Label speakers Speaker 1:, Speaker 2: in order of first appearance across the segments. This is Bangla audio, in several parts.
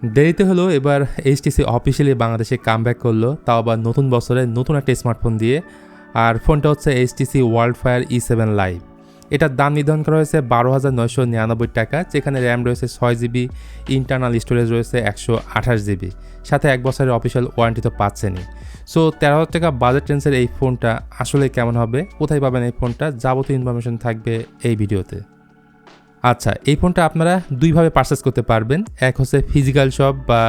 Speaker 1: দেরিতে হলেও এবার এইচটিসি অফিসিয়ালি বাংলাদেশে কামব্যাক করলো, তাও আবার নতুন বছরে নতুন একটা স্মার্টফোন দিয়ে। আর ফোনটা হচ্ছে এইচটিসি ওয়ার্ল্ডফায়ার E7 লাইভ। এটার দাম নির্ধারণ করা হয়েছে 12,999 টাকা, যেখানে র্যাম রয়েছে 6GB, ইন্টারনাল স্টোরেজ রয়েছে 128GB, সাথে 1 বছরের অফিসিয়াল ওয়ারেন্টি তো পাচ্ছেনই। সো 13,000 টাকা বাজেট রেঞ্জের এই ফোনটা আসলে কেমন হবে, কোথায় পাবেন এই ফোনটা, যাবতীয় ইনফরমেশন থাকবে এই ভিডিওতে। আচ্ছা, এই ফোনটা আপনারা দুইভাবে পারচেস করতে পারবেন। এক হচ্ছে ফিজিক্যাল শপ বা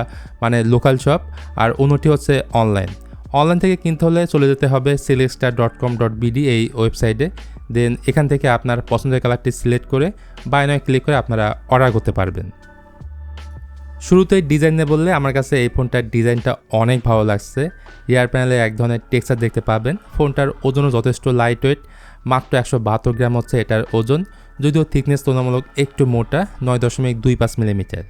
Speaker 1: মানে লোকাল শপ, আর অন্যটি হচ্ছে অনলাইন। অনলাইন থেকে কিনতে হলে চলে যেতে হবে selextar.com.bd এই ওয়েবসাইটে। দেন এখান থেকে আপনার পছন্দের কালারটি সিলেক্ট করে বাই নাও ক্লিক করে আপনারা অর্ডার করতে পারবেন। শুরুতেই ডিজাইনে বললে আমার কাছে এই ফোনটার ডিজাইনটা অনেক ভালো লাগছে। রিয়ার প্যানেলে এক ধরনের টেক্সচার দেখতে পাবেন। ফোনটার ওজনও যথেষ্ট লাইট ওয়েট, মাত্র 172 গ্রাম হচ্ছে এটার ওজন, যদিও থিকনেস তুলনামূলক একটু মোটা, 9.25 মিলিমিটার।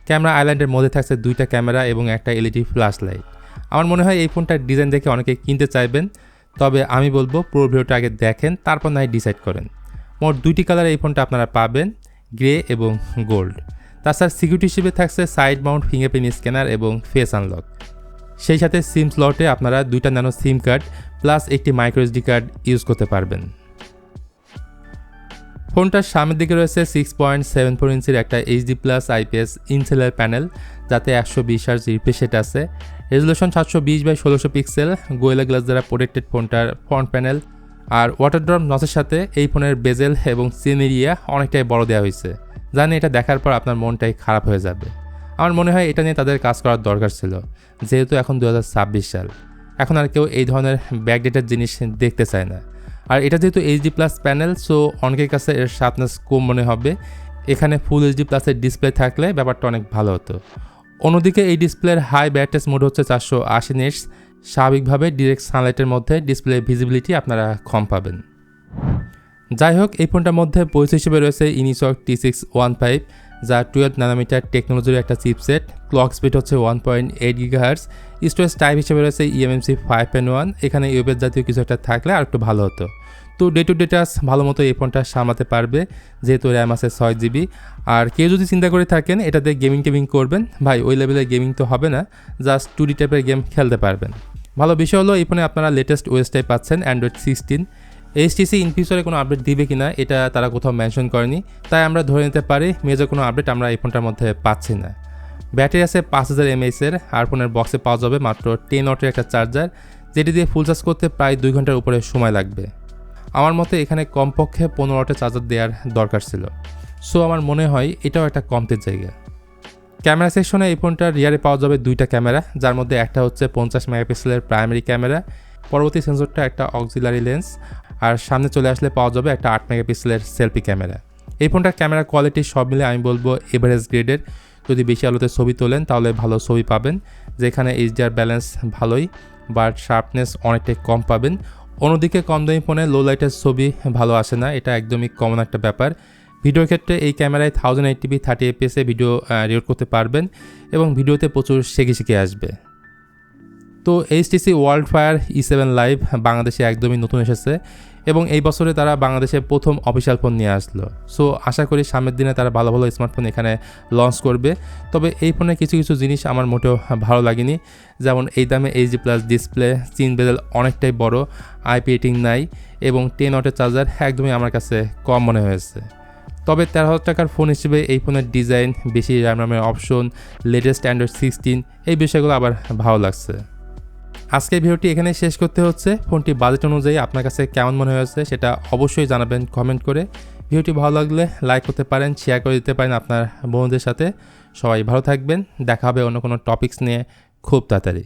Speaker 1: ক্যামেরা আইল্যান্ডের মধ্যে থাকছে 2টা ক্যামেরা এবং একটা এলইডি ফ্ল্যাশ লাইট। আমার মনে হয় এই ফোনটার ডিজাইন দেখে অনেকে কিনতে চাইবেন, তবে আমি বলবো পুরো ভিডিওটা আগে দেখেন, তারপর না হয় ডিসাইড করেন। মোট 2টি কালার এই ফোনটা আপনারা পাবেন, গ্রে এবং গোল্ড। তাছাড়া সিকিউরিটি হিসেবে থাকছে সাইড মাউন্ট ফিঙ্গারপ্রিন্ট স্ক্যানার এবং ফেস আনলক। সেই সাথে সিম স্লটে আপনারা 2টা ন্যানো সিম কার্ড প্লাস একটি মাইক্রো এসডি কার্ড ইউজ করতে পারবেন। ফোনটার সামনের দিকে রয়েছে 6.74 ইঞ্চির একটা HD+ IPS ইনসেলার প্যানেল, যাতে 120 হার্জ রিফ্রেশ রেট আছে। রেজুলেশন 720x1600 পিক্সেল, গোয়েলা গ্লাস দ্বারা প্রোটেক্টেড ফোনটার ফ্রন্ট প্যানেল। আর ওয়াটার ড্রপ নচের সাথে এই ফোনের বেজেল এবং সিম এরিয়া অনেকটাই বড় দেওয়া হয়েছে। জানি এটা দেখার পর আপনার মনটাই খারাপ হয়ে যাবে। আমার মনে হয় এটা নিয়ে তাদের কাজ করার দরকার ছিল, যেহেতু এখন 2026 সাল। এখন আর কেউ এই ধরনের ব্যাকডেটেড জিনিস দেখতে চায় না। আর এটা যেহেতু HD+ প্যানেল, সো অনেকের কাছে এর শার্পনেস কম মনে হবে। এখানে ফুল HD+ ডিসপ্লে থাকলে ব্যাপারটা অনেক ভালো হতো। অন্যদিকে এই ডিসপ্লের হাই ব্রাইটনেস মোড হচ্ছে 480 নিটস। স্বাভাবিকভাবে ডিরেক্ট সানলাইটের মধ্যে ডিসপ্লে ভিজিবিলিটি আপনারা কম পাবেন। যাই হোক, এই ফোনটার মধ্যে পরিচয় হিসেবে রয়েছে ইনিসক T615, যা 12 ন্যানোমিটার টেকনোলজির একটা চিপসেট। ক্লক স্পিড হচ্ছে 1.8 GHz। স্টোরেজ টাইপ হিসেবে রয়েছে eMMC 5.1। এখানে ইউএস জাতীয় কিছু একটা থাকলে আর একটু ভালো হতো। তো ডে টু ডে টাস্ক ভালো মতো এই ফোনটা সামলাতে পারবে, যেহেতু র্যাম আছে 6GB। আর কেউ যদি চিন্তা করে থাকেন এটাতে গেমিং করবেন, ভাই ওই লেভেলের গেমিং তো হবে না, জাস্ট 2D টাইপের গেম খেলতে পারবেন। ভালো বিষয় হলো এই ফোনে আপনারা লেটেস্ট OS টাইপ পাচ্ছেন, Android 16। এইচটিসি ইন ফিউচারে কোনো আপডেট দিবে কিনা এটা তারা কোথাও মেনশন করেনি, তাই আমরা ধরে নিতে পারি মেজর কোনো আপডেট আমরা এই ফোনটার মধ্যে পাচ্ছি না। ব্যাটারি আছে 5000 mAh এর, আর ফোনের বক্সে পাওয়া যাবে মাত্র 10 ওয়াটের একটা চার্জার, যেটি দিয়ে ফুল চার্জ করতে প্রায় 2 ঘন্টার উপরে সময় লাগবে। আমার মতে এখানে কমপক্ষে 15 ওয়াটের চার্জার দেওয়ার দরকার ছিল। সো আমার মনে হয় এটাও একটা কমতির জায়গা। ক্যামেরা সেকশনে এই ফোনটার রিয়ারে পাওয়া যাবে 2টা ক্যামেরা, যার মধ্যে একটা হচ্ছে 50 মেগাপিক্সেলের প্রাইমারি ক্যামেরা, পরবর্তী সেন্সরটা একটা অক্সিলারি লেন্স, আর সামনে চলে আসলে পাওয়া যাবে একটা 8 মেগাপিক্সেলের সেলফি ক্যামেরা। এই ফোনটার ক্যামেরা কোয়ালিটি সব মিলে আমি বলবো এভারেজ গ্রেডের। যদি বেশি আলোতে ছবি তোলেন তাহলে ভালো ছবি পাবেন, যেখানে HDR ব্যালেন্স ভালোই, বাট শার্পনেস অনেকটাই কম পাবেন। অন্যদিকে কম দামি ফোনে লো লাইটের ছবি ভালো আসে না, এটা একদমই কমন একটা ব্যাপার। ভিডিওর ক্ষেত্রে এই ক্যামেরায় 1080p 30fps ভিডিও রেকর্ড করতে পারবেন এবং ভিডিওতে প্রচুর শেখে আসবে। তো এইচটিসি ওয়ার্ল্ডফায়ার E7 লাইভ বাংলাদেশে একদমই নতুন এসেছে এবং এই বছরে তারা বাংলাদেশে প্রথম অফিসিয়াল ফোন নিয়ে আসলো। সো আশা করি সামনের দিনে তারা ভালো ভালো স্মার্টফোন এখানে লঞ্চ করবে। তবে এই ফোনে কিছু জিনিস আমার মোটেও ভালো লাগেনি, যেমন এই দামে HD+ ডিসপ্লে, চিন বেজেল অনেকটাই বড়, IP রেটিং নাই এবং 10 ওয়াটের চার্জার একদমই আমার কাছে কম মনে হয়েছে। তবে 13,000 টাকার ফোন হিসেবে এই ফোনের ডিজাইন, বেশি র্যামের অপশন, লেটেস্ট Android 16, এই বিষয়গুলো আবার ভালো লাগছে। আজকের ভিডিওটি এখানে শেষ করতে হচ্ছে। ফোনটি বাজেট অনুযায়ী আপনার কাছে কেমন মনে হয়েছে সেটা অবশ্যই জানাবেন কমেন্ট করে। ভিডিওটি ভালো লাগলে লাইক করতে পারেন, শেয়ার করে দিতে পারেন আপনার বন্ধুদের সাথে। সবাই ভালো থাকবেন, দেখা হবে অন্য কোনো টপিকস নিয়ে খুব তাড়াতাড়ি।